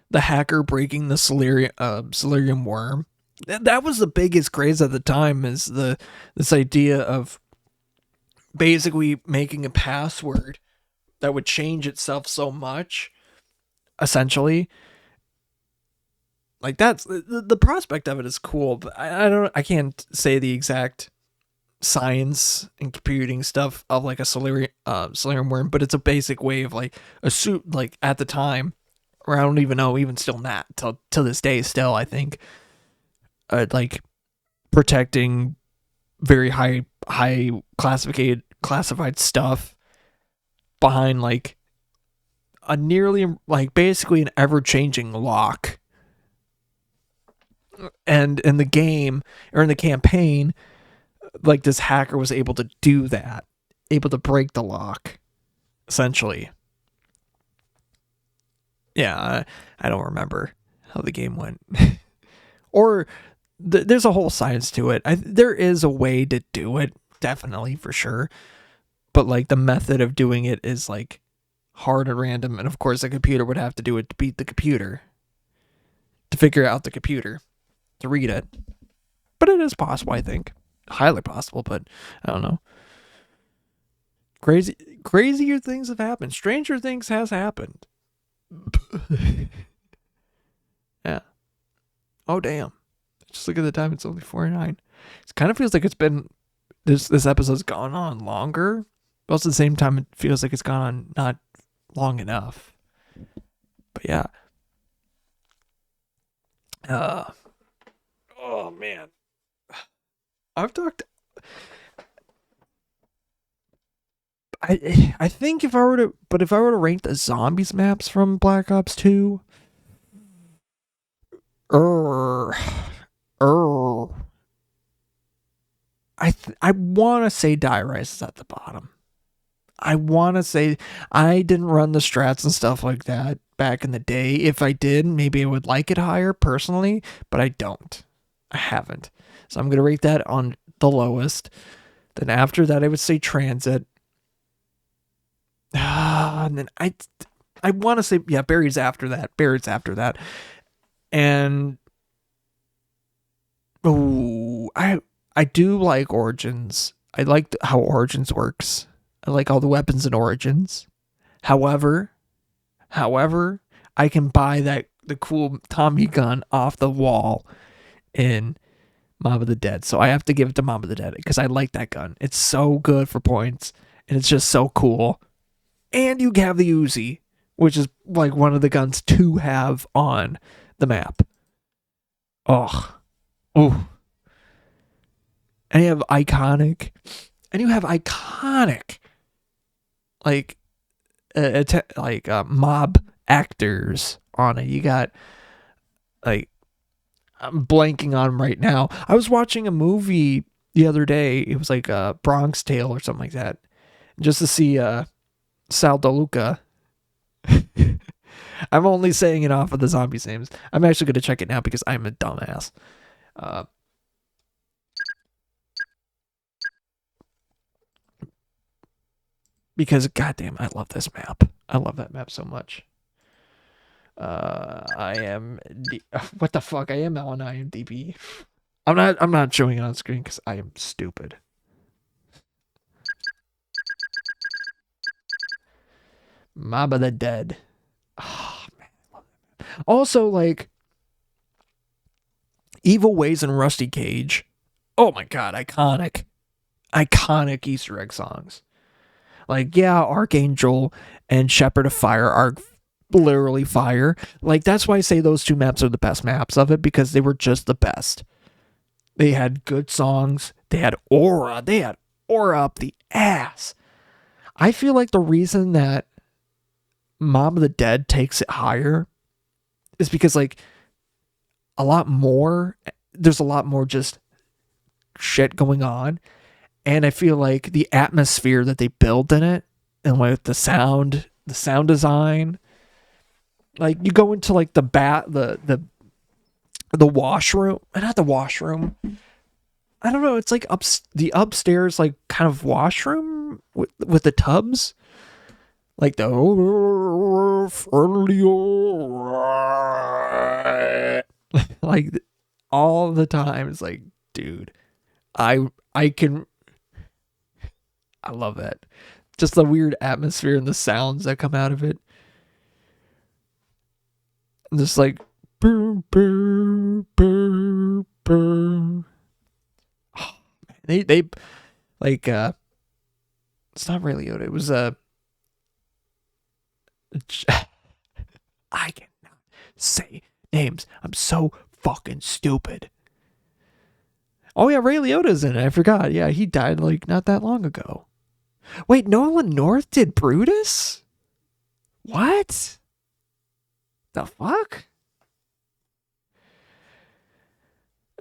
the hacker breaking the Solarium worm. That was the biggest craze at the time, is this idea of basically making a password that would change itself so much, essentially. Like, that's the prospect of it is cool, but I can't say the exact science and computing stuff of like a Solarium worm, but it's a basic way of like a suit, like at the time, or I don't even know, even still not till this day still, I think, like protecting very high classified stuff behind like a nearly, like, basically an ever-changing lock. And in the game, or in the campaign, like, this hacker was able to do that able to break the lock, essentially. Yeah, I don't remember how the game went. Or there's a whole science to it. There is a way to do it, definitely, for sure. But like the method of doing it is like hard and random. And of course, the computer would have to do it to beat the computer, to figure out the computer, to read it. But it is possible, I think. Highly possible, but I don't know. Crazier things have happened. Stranger things has happened. Yeah. Oh, damn. Just look at the time. It's only 4:09. It kind of feels like it's been, this episode's gone on longer. But also at the same time, it feels like it's gone on not long enough. But yeah. Oh, man. I've talked... I think if I were to rank the zombies maps from Black Ops 2, I want to say Die Rise is at the bottom. I want to say I didn't run the strats and stuff like that back in the day. If I did, maybe I would like it higher personally, but I don't. I haven't. So I'm going to rate that on the lowest. Then after that, I would say Transit. And then I want to say, yeah, Buried's after that. Buried's after that. And I do like Origins. I like how Origins works. I like all the weapons in Origins. However, I can buy the cool Tommy gun off the wall in Mob of the Dead. So I have to give it to Mob of the Dead because I like that gun. It's so good for points and it's just so cool. And you have the Uzi, which is like one of the guns to have on the map. Oh. And you have iconic like mob actors on it. You got like, I'm blanking on them right now. I was watching a movie the other day. It was like a Bronx Tale or something like that. Just to see Sal DeLuca. I'm only saying it off of the zombies names. I'm actually going to check it now because I'm a dumbass. Because goddamn, I love this map. I love that map so much. I am what the fuck? I am on IMDb. I'm not showing it on screen because I am stupid. Mob of the Dead. Oh, man, I love that map. Also, like Evil Ways and Rusty Cage. Oh my god, iconic Easter egg songs. Like, yeah, Archangel and Shepherd of Fire are literally fire. Like, that's why I say those two maps are the best maps of it, because they were just the best. They had good songs. They had aura. Up the ass. I feel like the reason that Mob of the Dead takes it higher is because, like, there's a lot more just shit going on. And I feel like the atmosphere that they build in it, and like the sound design, like you go into like the washroom, not the washroom. I don't know. It's like the upstairs, like kind of washroom with the tubs, like the like all the time. It's like, dude, I love that. Just the weird atmosphere and the sounds that come out of it. Just like burr, burr, burr, burr. Oh, man. They like it's not Ray Liotta. It was I cannot say names. I'm so fucking stupid. Oh yeah, Ray Liotta's in it. I forgot. Yeah, he died like not that long ago. Wait, Nolan North did Brutus? What? The fuck?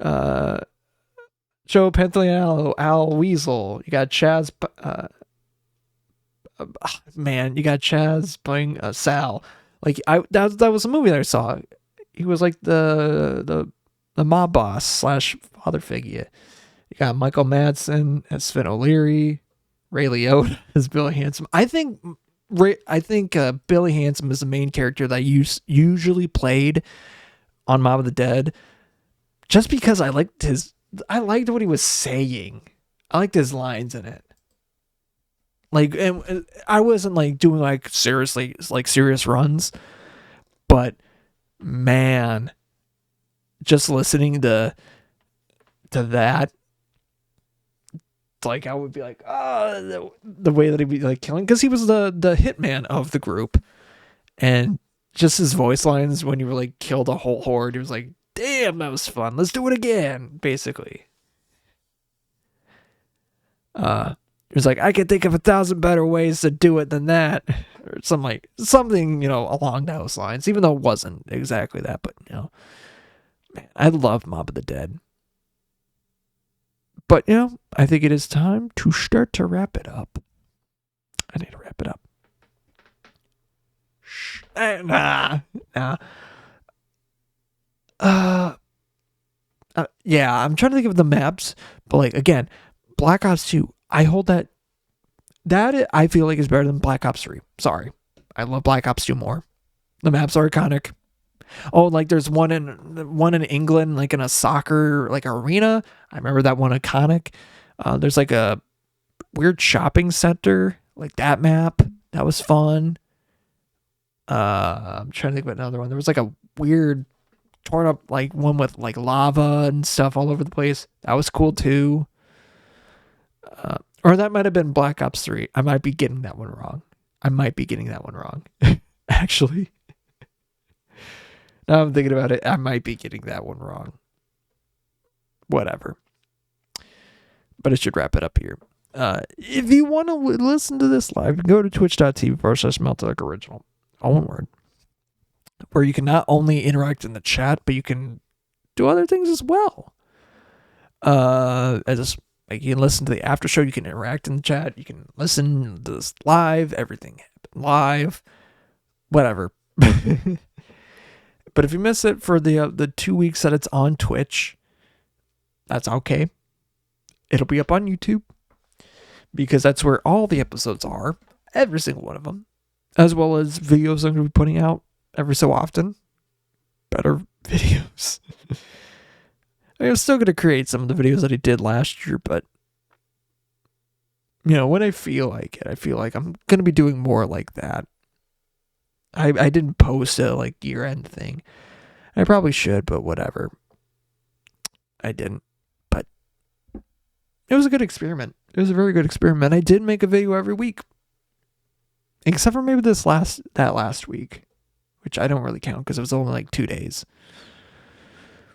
Joe Pantoliano, Al Weasel. You got Chaz man, you got Chaz playing Sal. Like that was a movie that I saw. He was like the mob boss slash father figure. You got Michael Madsen as Sven O'Leary, Ray Liotta as Billy Handsome. I think Billy Handsome is the main character that usually played on Mob of the Dead, just because I liked what he was saying. I liked his lines in it. Like, and I wasn't like doing like serious runs, but man, just listening to that, like I would be like, the way that he'd be like killing, because he was the hitman of the group, and just his voice lines when you were like killed a whole horde, he was like, damn, that was fun, let's do it again, basically. He was like, I can think of 1,000 better ways to do it than that, or something along those lines, even though it wasn't exactly that. But man, I love Mob of the Dead. But I think it is time to start to wrap it up. I need to wrap it up. Nah. Yeah, I'm trying to think of the maps, but like again, Black Ops 2, I hold that I feel like is better than Black Ops 3. Sorry. I love Black Ops 2 more. The maps are iconic. Oh, like there's one in England, like in a soccer like arena. I remember that one iconic. There's like a weird shopping center, like that map. That was fun. I'm trying to think of another one. There was like a weird torn up like one with like lava and stuff all over the place. That was cool too. Or that might have been Black Ops 3. I might be getting that one wrong. Actually. Now I'm thinking about it, I might be getting that one wrong. Whatever. But I should wrap it up here. If you want to listen to this live, go to twitch.tv/meltdooriginal. All one word. Where you can not only interact in the chat, but you can do other things as well. You can listen to the after show, you can interact in the chat, you can listen to this live, everything happened live, whatever. But if you miss it for the 2 weeks that it's on Twitch, that's okay. It'll be up on YouTube, because that's where all the episodes are, every single one of them, as well as videos I'm going to be putting out every so often. Better videos. I'm still going to create some of the videos that I did last year, but when I feel like it, I feel like I'm going to be doing more like that. I didn't post a like year-end thing. I probably should, but whatever. I didn't. But it was a good experiment. It was a very good experiment. I did make a video every week. Except for maybe that last week, which I don't really count because it was only like 2 days.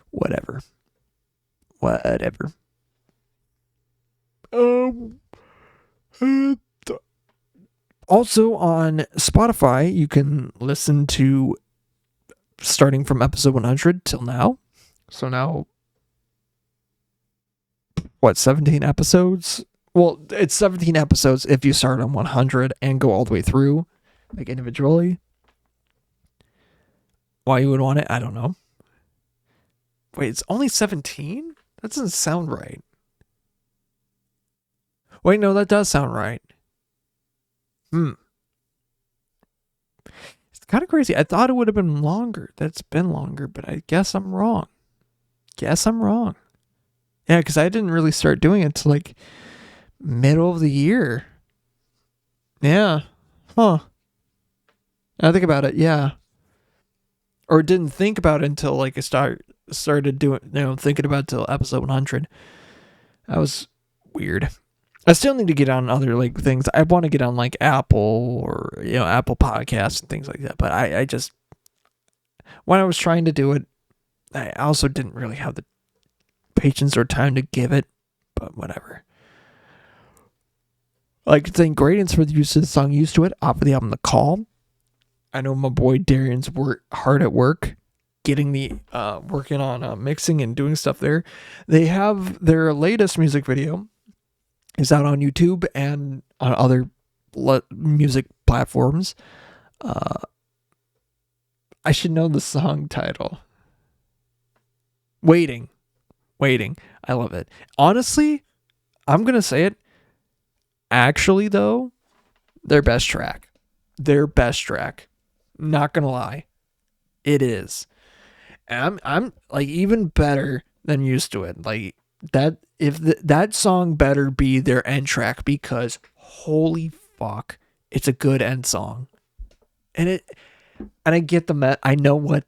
Whatever. Also on Spotify, you can listen to starting from episode 100 till now. So now, 17 episodes? Well, it's 17 episodes if you start on 100 and go all the way through, like individually. Why you would want it, I don't know. Wait, it's only 17? That doesn't sound right. Wait, no, that does sound right. It's kind of crazy. I thought it would have been longer. That's been longer, but I guess I'm wrong. Yeah, because I didn't really start doing it till like middle of the year. Yeah. Huh. I think about it, yeah. Or didn't think about it until like I started doing, thinking about it till episode 100. That was weird. I still need to get on other like things. I want to get on like Apple or Apple Podcasts and things like that. But I just, when I was trying to do it, I also didn't really have the patience or time to give it. But whatever. I'd like to thank Gradients for the use of the song "Used to It" off of the album The Call. I know my boy Darian's hard at work getting the working on mixing and doing stuff there. They have their latest music video is out on YouTube and on other music platforms. I should know the song title. Waiting. I love it. Honestly, I'm going to say it. Actually, though, their best track. Not going to lie. It is. And I'm like even better than used to it. Like that, that song better be their end track, because holy fuck, it's a good end song. And I get I know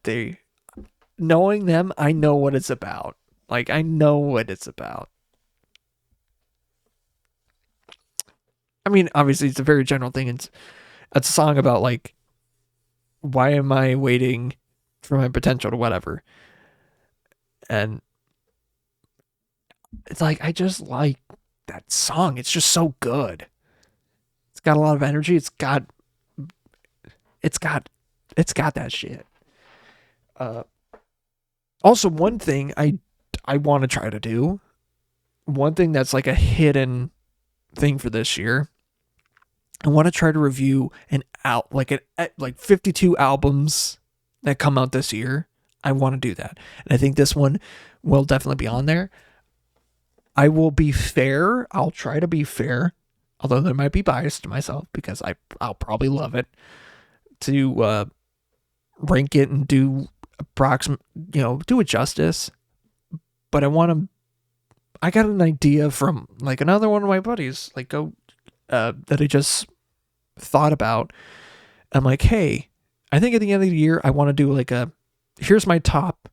knowing them, I know what it's about. Like, I know what it's about. I mean, obviously, it's a very general thing. It's a song about, like, why am I waiting for my potential to whatever? And it's like, I just like that song. It's just so good. It's got a lot of energy. It's got that shit. Also, one thing I want to try to do, one thing that's like a hidden thing for this year, I want to try to review like 52 albums that come out this year. I want to do that. And I think this one will definitely be on there. I will be fair. I'll try to be fair, although there might be bias to myself, because I'll probably love it, to rank it and do do it justice. But I got an idea from like another one of my buddies, like that I just thought about. I'm like, hey, I think at the end of the year, I want to do like here's my top.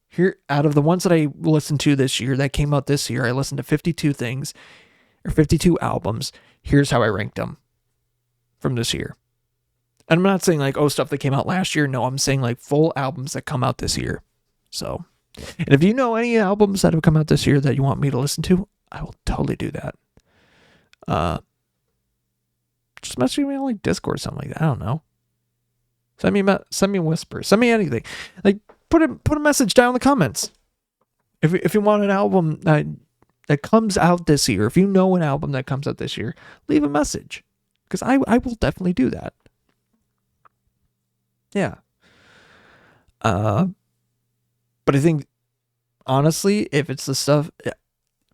Here, out of the ones that I listened to this year, that came out this year, I listened to 52 things, or 52 albums. Here's how I ranked them from this year. And I'm not saying like, stuff that came out last year. No, I'm saying like full albums that come out this year. So, and if you know any albums that have come out this year that you want me to listen to, I will totally do that. Just message me on like Discord or something like that. I don't know. Send me a whisper. Send me anything. Like put a message down in the comments. If you want an album that comes out this year, if you know an album that comes out this year, leave a message, because I will definitely do that. Yeah. But I think, honestly, if it's the stuff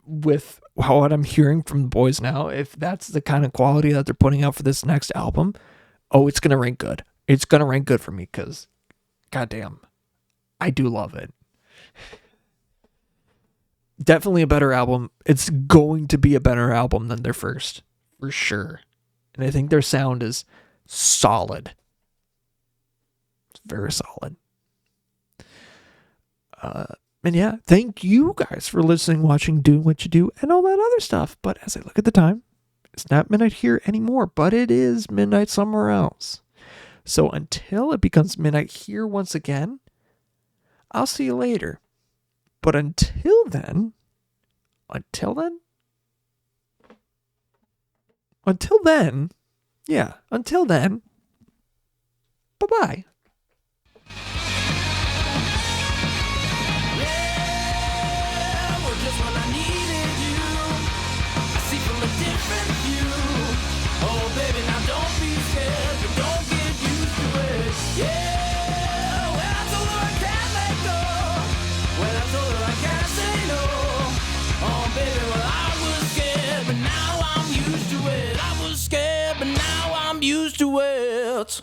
with what I'm hearing from the boys now, if that's the kind of quality that they're putting out for this next album, it's going to rank good. It's going to rank good for me, because, goddamn, I do love it. Definitely a better album. It's going to be a better album than their first, for sure. And I think their sound is solid. Very solid. And yeah, thank you guys for listening, watching, doing what you do, and all that other stuff. But as I look at the time, it's not midnight here anymore, but it is midnight somewhere else. So until it becomes midnight here once again, I'll see you later. But until then, bye-bye. We're just when I needed you. I see from a different view. Oh, baby, now don't be scared, but don't get used to it. Yeah, when I told her I can't let go, when I told her I can't say no. Oh, baby, well, I was scared, but now I'm used to it. I was scared, but now I'm used to it.